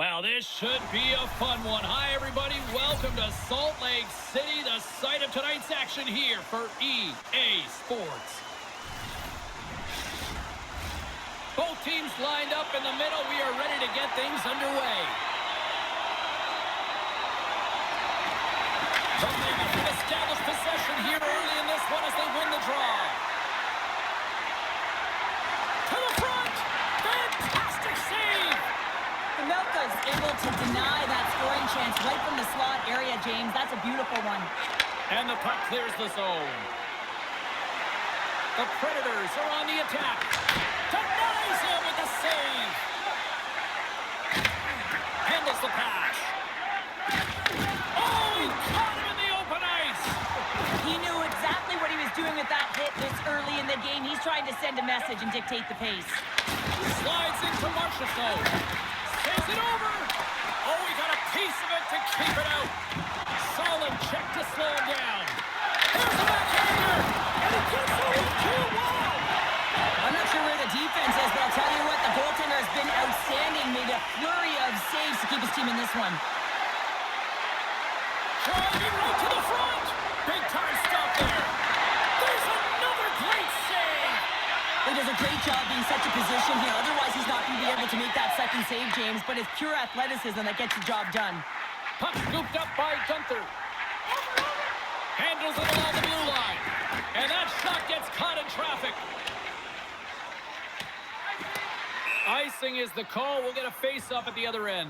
Well, this should be a fun one. Hi, everybody. Welcome to Salt Lake City, the site of tonight's action here for EA Sports. Both teams lined up in the middle. We are ready to get things underway. The Mammoths have established possession here early in this one as they win the draw. To the front. Fantastic save. The Mammoths able to deny that scoring chance right from the slot area, James. That's a beautiful one. And the puck clears the zone. The Predators are on the attack. Denies him with the save. Handles the pass. Oh, he caught him in the open ice. He knew exactly what he was doing with that hit this early in the game. He's trying to send a message and dictate the pace. Slides into Marchessault. Saves it over. Oh, he got a piece of it to keep it out. Solid check to slow him down. Here's the backhander. And he gets over the wall. I'm not sure where the defense is, but I'll tell you what, the goaltender has been outstanding. Made a flurry of saves to keep his team in this one. Driving right to the front. Big time stop there. There's another great save. He does a great job being such a position here. Otherwise, he's not going to be able to make that second save, James. But it's pure athleticism that gets the job done. Puck scooped up by Gunther. Handles it along the blue line. And that shot gets caught in traffic. Icing is the call. We'll get a face-off at the other end.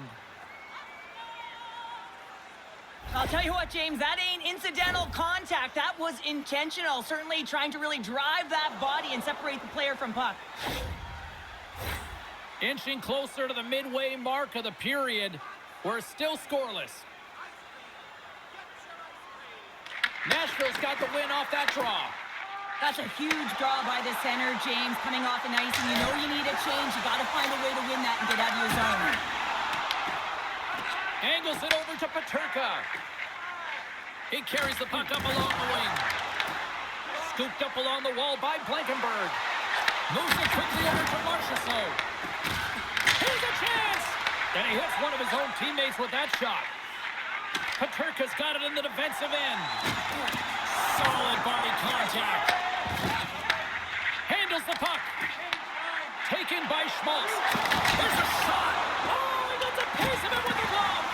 I'll tell you what, James, that ain't incidental contact. That was intentional. Certainly trying to really drive that body and separate the player from puck. Inching closer to the midway mark of the period. We're still scoreless. Nashville's got the win off that draw. That's a huge draw by the center, James, coming off an ice, and you know you need a change. You got to find a way to win that and get out of your zone. Angles it over to Peterka. He carries the puck up along the wing. Scooped up along the wall by Blankenberg. Moves it quickly over to Marchessault. Here's a chance! Then he hits one of his own teammates with that shot. Peterka's got it in the defensive end. Solid body contact. Handles the puck. Taken by Schmaltz. There's a shot. Oh, he gets a piece of it with the glove.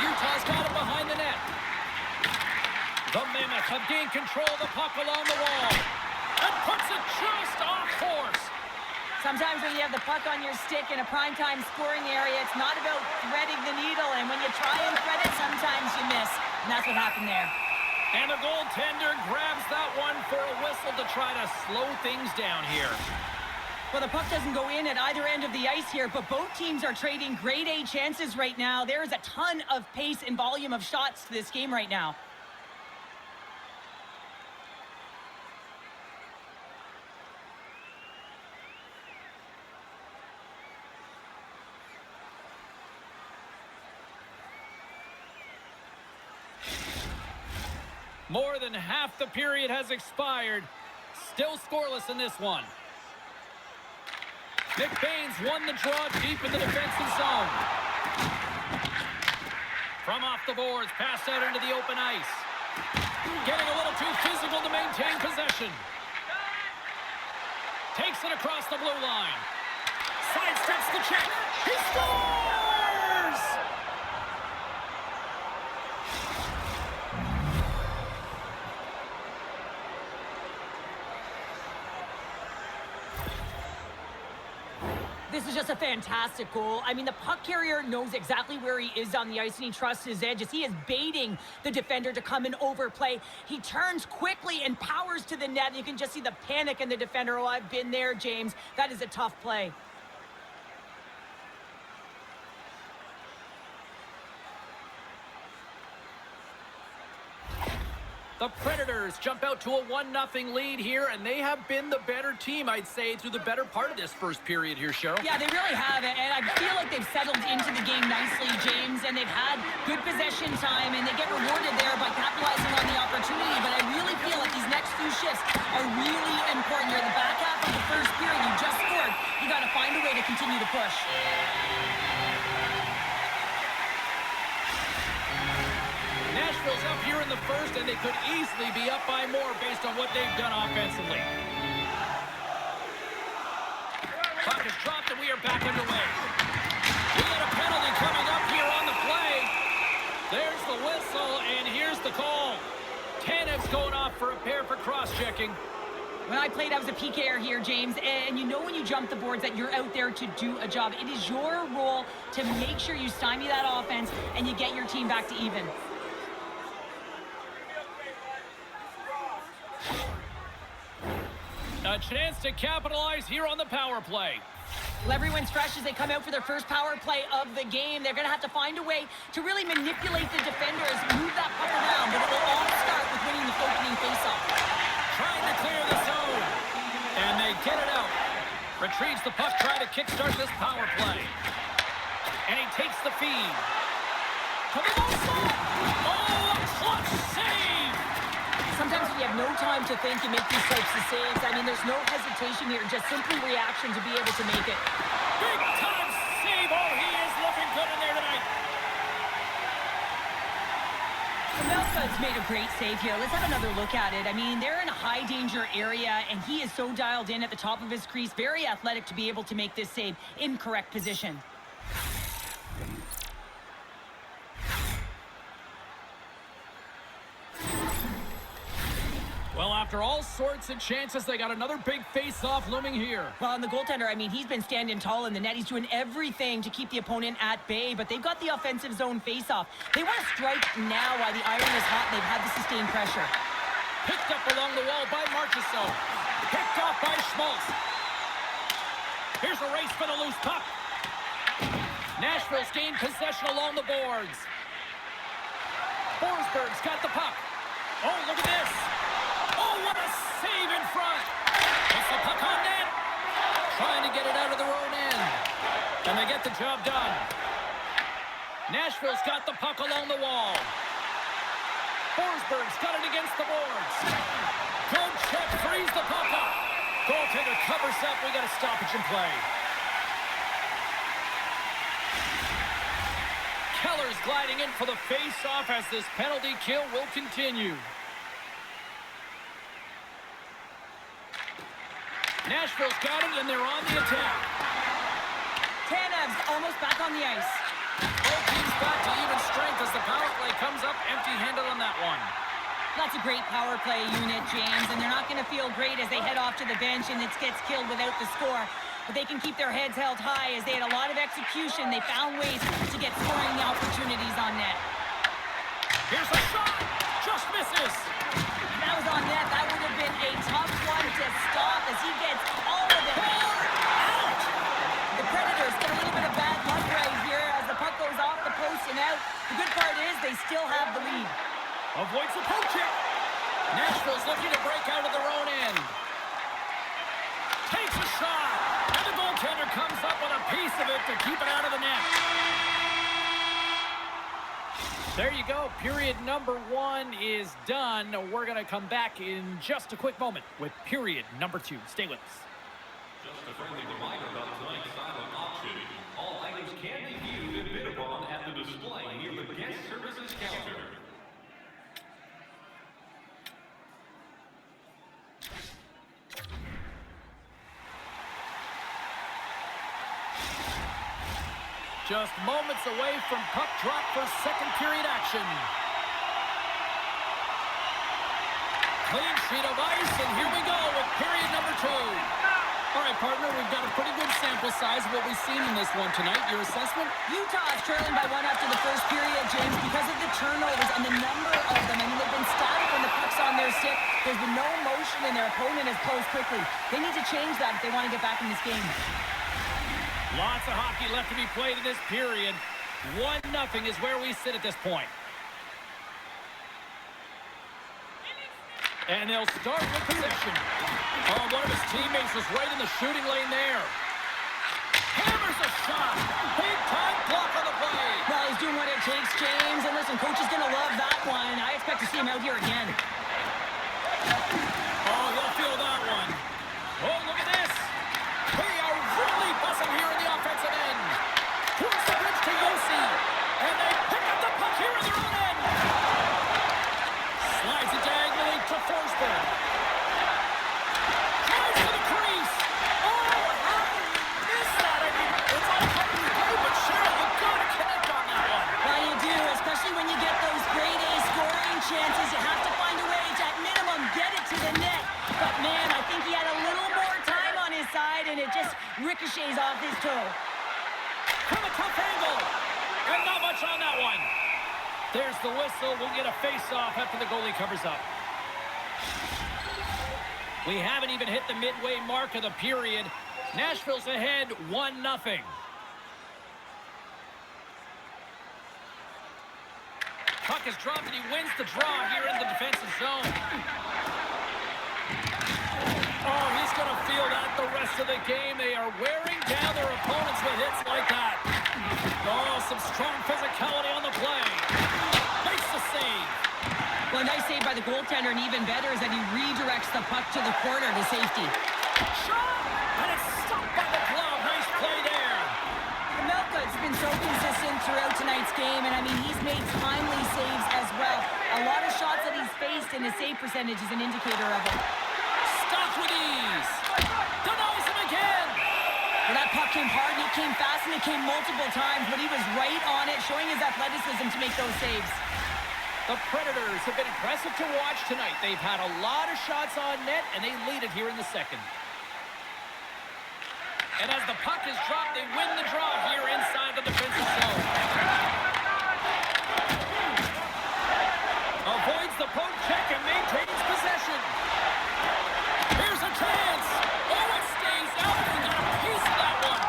Utah's got it behind the net. The Mammoths have gained control of the puck along the wall. And puts it just off course. Sometimes when you have the puck on your stick in a primetime scoring area, it's not about threading the needle. And when you try and thread it, sometimes you miss. And that's what happened there. And the goaltender grabs that one for a whistle to try to slow things down here. Well, the puck doesn't go in at either end of the ice here, but both teams are trading grade A chances right now. There is a ton of pace and volume of shots to this game right now. More than half the period has expired. Still scoreless in this one. Nick Baines won the draw deep in the defensive zone. From off the boards, passed out into the open ice. Getting a little too physical to maintain possession. Takes it across the blue line. Sidesteps the check. He scores! This is just a fantastic goal. I mean, the puck carrier knows exactly where he is on the ice, and he trusts his edges. He is baiting the defender to come and overplay. He turns quickly and powers to the net, and you can just see the panic in the defender. Oh, I've been there, James. That is a tough play. The Predators jump out to a 1-0 lead here, and they have been the better team, I'd say, through the better part of this first period here, Cheryl. Yeah, they really have, and I feel like they've settled into the game nicely, James, and they've had good possession time, and they get rewarded there by capitalizing on the opportunity, but I really feel like these next few shifts are really important. You're in the back half of the first period, you just scored, you got to find a way to continue to push. Nashville's up here in the first, and they could easily be up by more based on what they've done offensively. Puck is dropped, and we are back underway. We got a penalty coming up here on the play. There's the whistle, and here's the call. Tanev's going off for a pair for cross-checking. When I played, I was a PKer here, James, and you know when you jump the boards that you're out there to do a job. It is your role to make sure you stymie that offense and you get your team back to even. A chance to capitalize here on the power play. Well, everyone's fresh as they come out for their first power play of the game. They're going to have to find a way to really manipulate the defenders, move that puck around, but it will all start with winning the opening faceoff. Trying to clear the zone. And they get it out. Retrieves the puck, trying to kickstart this power play. And he takes the feed. To the low slot. Oh, a clutch save! Sometimes when you have no time to think, you make these types of saves. I mean, there's no hesitation here, just simply reaction to be able to make it. Big time save! Oh, he is looking good in there tonight. Melka's made a great save here. Let's have another look at it. I mean, they're in a high danger area, and he is so dialed in at the top of his crease. Very athletic to be able to make this save in correct position. Well, after all sorts of chances, they got another big face-off looming here. Well, and the goaltender, I mean, he's been standing tall in the net. He's doing everything to keep the opponent at bay, but they've got the offensive zone face-off. They want to strike now while the iron is hot. They've had the sustained pressure. Picked up along the wall by Marchessault. Picked off by Schmaltz. Here's a race for the loose puck. Nashville's gained possession along the boards. Forsberg's got the puck. Oh, look at this. Oh, what a save in front. Puts the puck on net. Trying to get it out of their own end. And they get the job done. Nashville's got the puck along the wall. Forsberg's got it against the boards. Good check, frees the puck up. Goaltender covers up. We got a stoppage in play. Keller's gliding in for the face-off as this penalty kill will continue. Nashville's got it, and they're on the attack. Tanev's almost back on the ice. Both teams back to even strength as the power play comes up empty-handed on that one. That's a great power play unit, James, and they're not going to feel great as they head off to the bench and it gets killed without the score. But they can keep their heads held high as they had a lot of execution. They found ways to get scoring opportunities on net. Here's a shot! Just misses! That was on net. That would have been a tough one to stop as he gets all of it. Out! The Predators get a little bit of bad luck right here as the puck goes off the post and out. The good part is they still have the lead. Avoids the poke check. Nashville's looking to break out of their own end. Takes a shot. And the goaltender comes up with a piece of it to keep it out of the net. There you go. Period number 1 is done. We're going to come back in just a quick moment with period number 2. Stay with us. Just a friendly reminder about tonight's silent auction. All items can be viewed and bid upon at the display near the guest services counter. Just moments away from puck drop for second period action. Clean sheet of ice, and here we go with period number 2. All right, partner, we've got a pretty good sample size of what we've seen in this one tonight. Your assessment? Utah is trailing by 1 after the first period, James, because of the turnovers and the number of them. I mean, they've been static when the puck's on their stick. There's been no motion, and their opponent has closed quickly. They need to change that if they want to get back in this game. Lots of hockey left to be played in this period. 1-0 is where we sit at this point. And they'll start with possession. Oh, one of his teammates was right in the shooting lane there. Hammers a shot. Big time block on the play. Well, he's doing what it takes, James. And listen, coach is going to love that one. I expect to see him out here again. Oh, he'll feel that one. Oh, look at this. They are really buzzing here in the offensive end. Towards the bridge to Yossi. And they pick up the puck here in their own end. From a tough angle. And not much on that one. There's the whistle. We'll get a face-off after the goalie covers up. We haven't even hit the midway mark of the period. Nashville's ahead 1-0. Puck is dropped and he wins the draw here in the defensive zone. Oh, he's going to feel that the rest of the game. They are wearing down their opponents with hits like that. Oh, some strong physicality on the play. Makes the save. Well, a nice save by the goaltender, and even better is that he redirects the puck to the corner to safety. Shot! And it's stopped by the glove. Nice play there. Melka's been so consistent throughout tonight's game, and I mean, he's made timely saves as well. A lot of shots that he's faced, and his save percentage is an indicator of it. Stopped with ease. Denies him again. Well, that puck came hard, and it came fast, and it came multiple times, but he was right on it, showing his athleticism to make those saves. The Predators have been impressive to watch tonight. They've had a lot of shots on net, and they lead it here in the second. And as the puck is dropped, they win the draw here inside the defensive zone. Avoids the poke check and maintains possession. Here's a chance. Oh, it stays out. He got a piece of that one.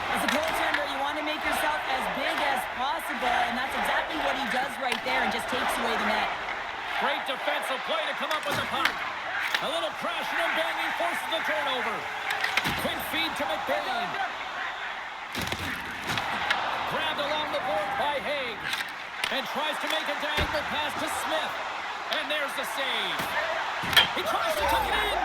As a goaltender, you want to make yourself as big as possible, and that's exactly what he does right there and just takes away the net. Great defensive play to come up with the puck. A little crashing and banging forces the turnover. Quick feed to McBain. Grabbed along the board by Haig. And tries to make a diagonal pass to Smith. And there's the save. He tries to tuck it in.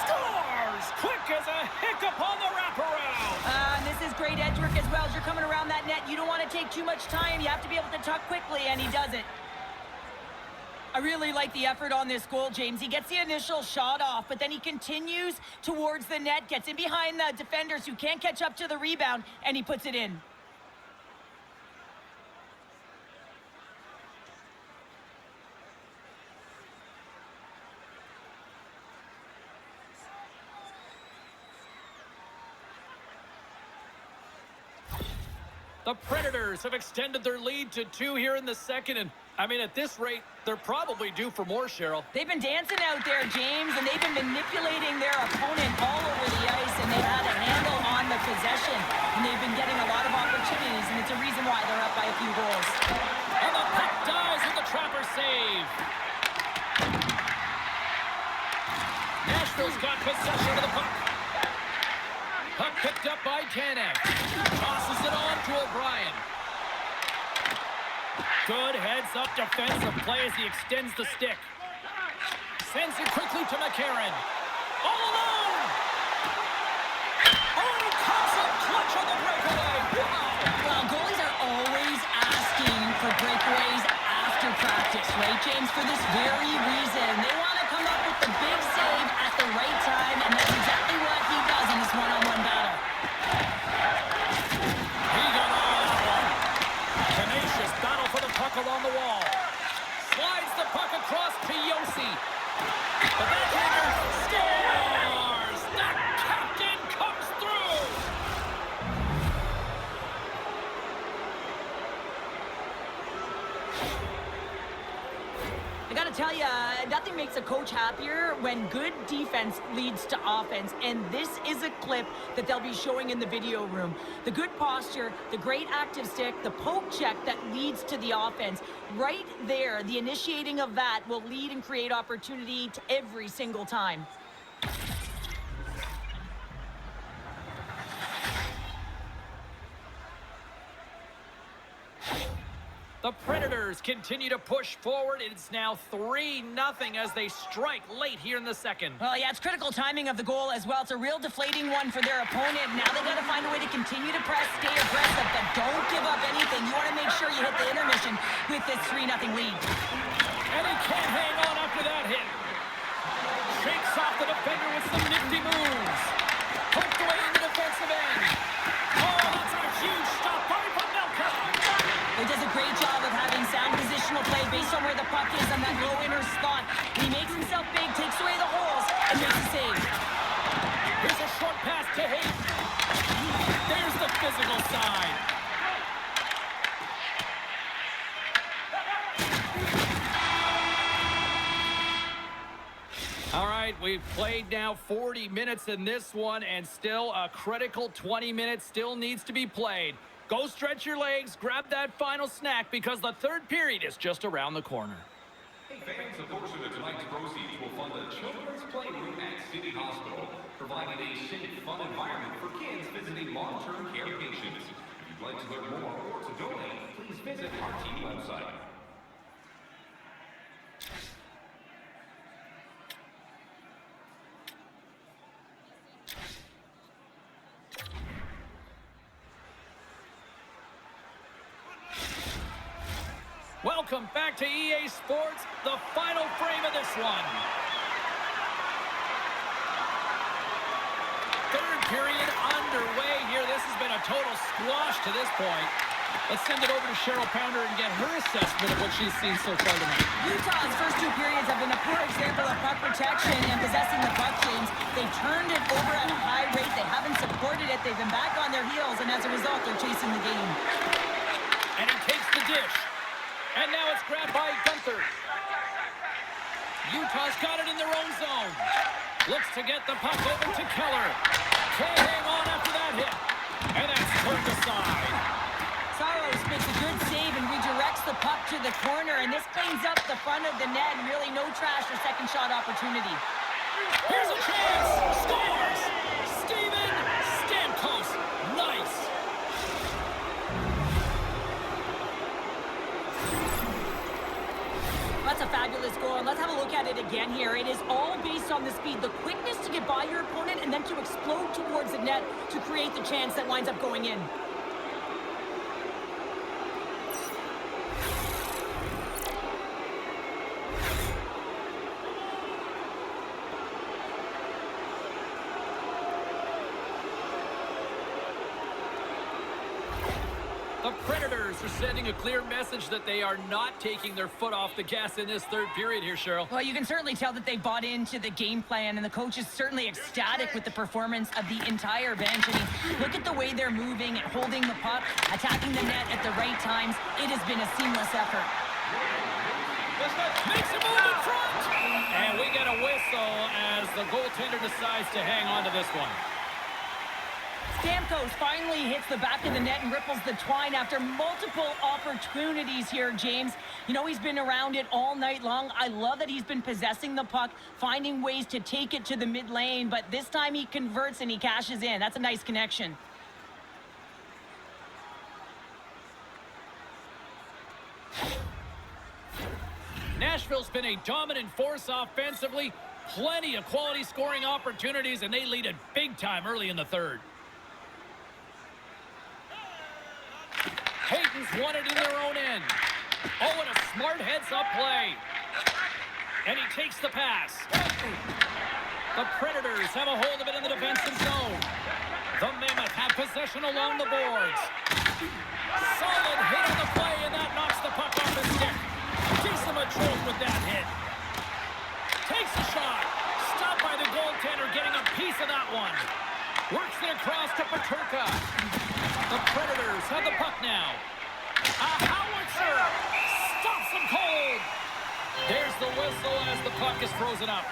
Scores! Quick as a hiccup on the wraparound. This is great edge work as well. As you're coming around that net, you don't want to take too much time. You have to be able to tuck quickly, and he does it. I really like the effort on this goal, James. He gets the initial shot off, but then he continues towards the net, gets in behind the defenders who can't catch up to the rebound, and he puts it in. The Predators have extended their lead to 2 here in the second, and I mean, at this rate, they're probably due for more, Cheryl. They've been dancing out there, James, and they've been manipulating their opponent all over the ice, and they've had a handle on the possession, and they've been getting a lot of opportunities, and it's a reason why they're up by a few goals. And the puck dies with the Trapper save. Nashville's got possession of the puck. Puck picked up by Tanev. Tosses it on to O'Brien. Good heads-up defensive play as he extends the stick. Sends it quickly to McCarron. All alone! Oh, and he comes up clutch on the breakaway. Wow! Well, goalies are always asking for breakaways after practice, right, James? For this very reason. They want to come up with the big save at the right time, and that's exactly what he does in this one-on-one battle. He got all that one. Tenacious battle for the puck along the wall. Slides the puck across to Yossi. The backhander scores! The captain comes through! I gotta tell you, nothing makes a coach happier when good defense leads to offense, and this is a clip that they'll be showing in the video room. The good posture, the great active stick, the poke check that leads to the offense. Right there, the initiating of that will lead and create opportunity to every single time. The Predators continue to push forward. It's now 3-0 as they strike late here in the second. Well, yeah, it's critical timing of the goal as well. It's a real deflating one for their opponent. Now they got to find a way to continue to press, stay aggressive, but don't give up anything. You want to make sure you hit the intermission with this 3-0 lead. And he can't hang on after that hit. Shakes off the defender with some nifty moves. Poked away in the defensive end. Oh, that's a huge stop by Nelka. He does a great job of having sound positional play based on where the puck is on that low inner spot. He makes himself big, takes away the holes, and makes a save. Here's a short pass to Hayes. There's the physical side. All right, we've played now 40 minutes in this one, and still a critical 20 minutes still needs to be played. Go stretch your legs, grab that final snack, because the third period is just around the corner. Hey fans, a portion of tonight's proceeds will fund a children's playroom at City Hospital, providing a safe, fun environment for kids visiting long-term care patients. If you'd like to learn more or to donate, please visit our team website. Welcome back to EA Sports, the final frame of this one. Third period underway here. This has been a total squash to this point. Let's send it over to Cheryl Pounder and get her assessment of what she's seen so far tonight. Utah's first two periods have been a poor example of puck protection and possessing the puck, James. They've turned it over at a high rate. They haven't supported it. They've been back on their heels, and as a result, they're chasing the game. And he takes the dish. And now it's grabbed by Gunther. Utah's got it in their own zone. Looks to get the puck over to Keller. Can't hang on after that hit. And that's turned aside. Saros makes a good save and redirects the puck to the corner, and this cleans up the front of the net, and really no trash or second shot opportunity. Here's a chance. Scores. Steven Stamkos. Nice. That's a fabulous goal, and let's have a look at it again here. It is all based on the speed, the quickness to get by your opponent, and then to explode towards the net to create the chance that winds up going in. The Predators are sending a clear message that they are not taking their foot off the gas in this third period here, Cheryl. Well, you can certainly tell that they bought into the game plan, and the coach is certainly ecstatic with the performance of the entire bench. I mean, look at the way they're moving and holding the puck, attacking the net at the right times. It has been a seamless effort. Makes a move in front! And we get a whistle as the goaltender decides to hang on to this one. Stamkos finally hits the back of the net and ripples the twine after multiple opportunities here, James. You know, he's been around it all night long. I love that he's been possessing the puck, finding ways to take it to the mid lane, but this time he converts and he cashes in. That's a nice connection. Nashville's been a dominant force offensively. Plenty of quality scoring opportunities, and they lead it big time early in the third. Hayton's won it in their own end. Oh, and a smart heads-up play. And he takes the pass. The Predators have a hold of it in the defensive zone. The Mammoth have possession along the boards. Solid hit on the play, and that knocks the puck off his stick. Jason Matroth with that hit. Takes a shot. Stopped by the goaltender, getting a piece of that one. Works it across to Peterka. The Predators have the puck now. A howitzer stops them cold. There's the whistle as the puck is frozen up.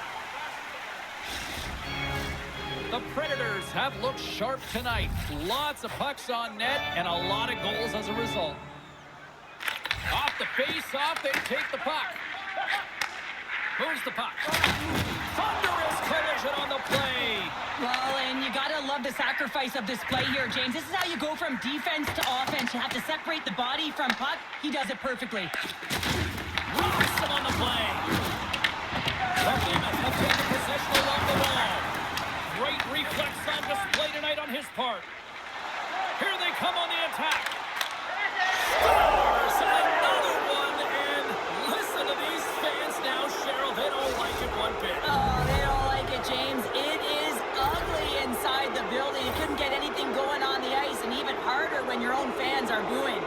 The Predators have looked sharp tonight. Lots of pucks on net and a lot of goals as a result. Off the face-off, they take the puck. Moves the puck. Thunderous collision on the play. Well, and you gotta love the sacrifice of this play here, James. This is how you go from defense to offense. You have to separate the body from puck. He does it perfectly. Rocks him on the play. The Mammoth have taken possession along the wall. Great reflex on display tonight on his part. Here they come on the attack. Scores another one, and listen to these fans now, Cheryl. They don't like it one bit. Oh, they don't like it, James. It is ugly inside the building. You couldn't get anything going on the ice, and even harder when your own fans are booing.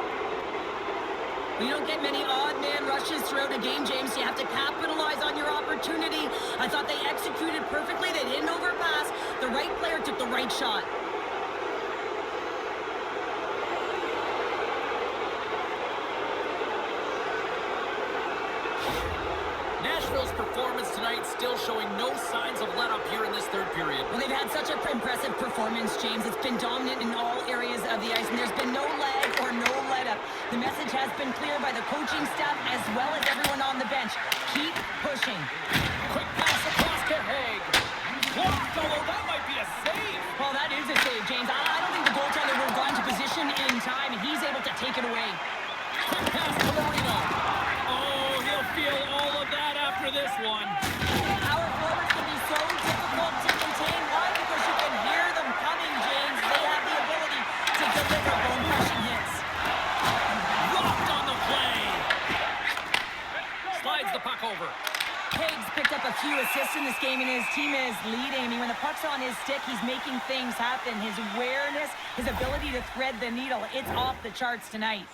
You don't get many odd man rushes throughout a game, James. You have to capitalize on your opportunity. I thought they executed perfectly. They didn't overpass. The right player took the right shot. Nashville's performance tonight still showing no signs of let up here in this third period. Well, they've had such an impressive performance, James. It's been dominant in all areas of the ice, and there's been no lag or no let-up. The message has been clear by the coaching staff as well as everyone on the bench. Keep pushing. Quick pass across to Haig. Blocked, although that might be a save. Well, that is a save, James. I don't think the goaltender would have gone to position in time, and he's able to take it away. Quick pass to Marino. Oh, he'll feel all of that after this one. Our forwards can be so difficult to contain. Why? Because you can hear them coming, James. They have the ability to deliver bone-crushing hits. Rocked on the play. Slides the puck over. Haig's picked up a few assists in this game, and his team is leading. I mean, when the puck's on his stick, he's making things happen. His awareness, his ability to thread the needle, it's off the charts tonight.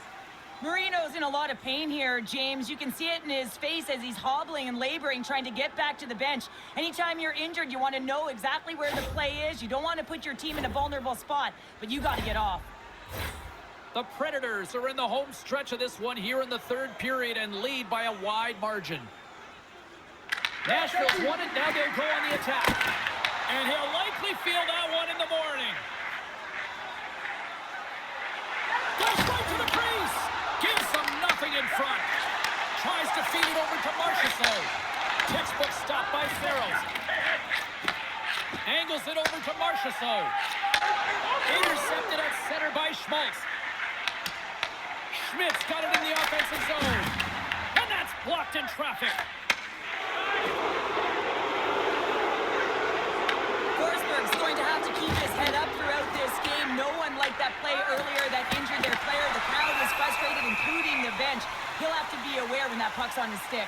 Marino's in a lot of pain here, James. You can see it in his face as he's hobbling and laboring, trying to get back to the bench. Anytime you're injured, you want to know exactly where the play is. You don't want to put your team in a vulnerable spot, but you got to get off. The Predators are in the home stretch of this one here in the third period and lead by a wide margin. Nashville's won it, now they'll go on the attack. And he'll likely feel that one in the morning. Goes right to the crease. Gives them nothing in front. Tries to feed it over to Marchessault. Textbook stop by Saros. Angles it over to Marchessault. Intercepted at center by Schmaltz. Schmidt's got it in the offensive zone. And that's blocked in traffic. Forsberg's going to have to keep his head up throughout this game. No one liked that play earlier that injured their player. The crowd was frustrated, including the bench. He'll have to be aware when that puck's on his stick.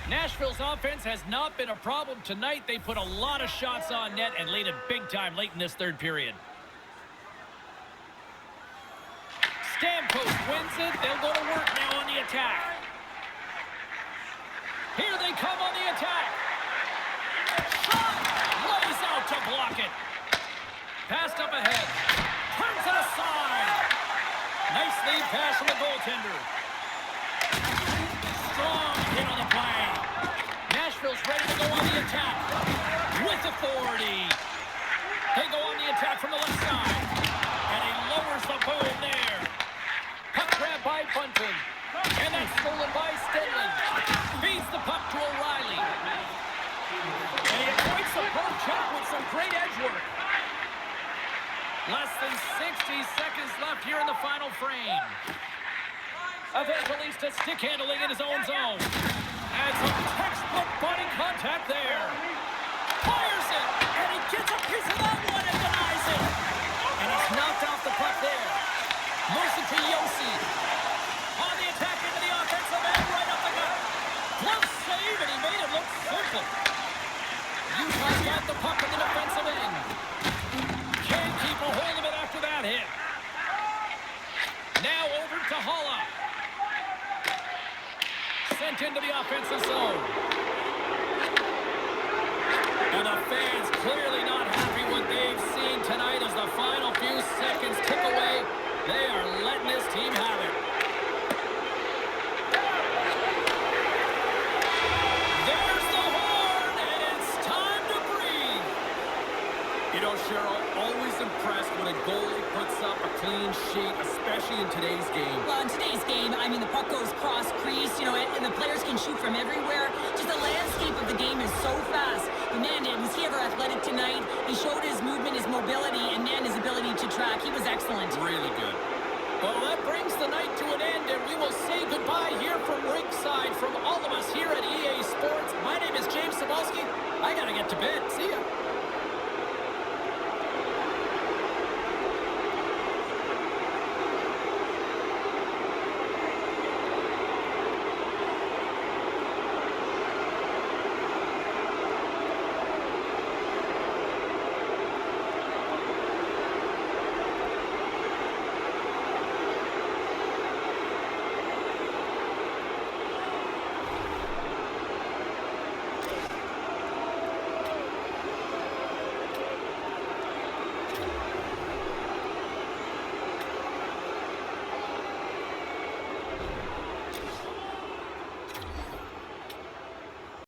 Nashville's offense has not been a problem tonight. They put a lot of shots on net and laid it big time late in this third period. Stamkos wins it. They'll go to work now on the attack. Here they come on the attack. Shot! Lays out to block it. Passed up ahead. Turns it aside. Nice lead pass from the goaltender. Strong hit on the play. Nashville's ready to go on the attack. With authority. They go on the attack from the left side. And he lowers the boom there. Puck grab by Bunting. And that's stolen by Stenley. Feeds the puck to O'Reilly. And he avoids the poke check with some great edge work. Less than 60 seconds left here in the final frame. Evangelista stick handling in his own zone. And some textbook body contact there. Fires it. And he gets a piece of that one and denies it. And he's knocked off the puck there. Moves it to Yossi. On the attack into the offensive end, right up the gut. Glove save, and he made it look simple. Utah's got the puck in the defensive end. Can't keep a hold of it after that hit. Now over to Holla. Sent into the offensive zone. And the fans clearly not happy what they've seen tonight as the final few seconds tick away. They are letting this team have it. There's the horn, and it's time to breathe. You know, Cheryl, always impressed when a goalie puts up a clean sheet, especially in today's game. Well, in today's game, I mean, the puck goes cross-crease, you know, and the players can shoot from everywhere. Just the landscape of the game is so fast. But man, was he ever athletic tonight? He showed his movement, his mobility, and man, his ability to track. He was excellent. Really good. Well, that brings the night to an end, and we will say goodbye here from ringside. From all of us here at EA Sports, my name is James Cebulski. I got to get to bed. See ya.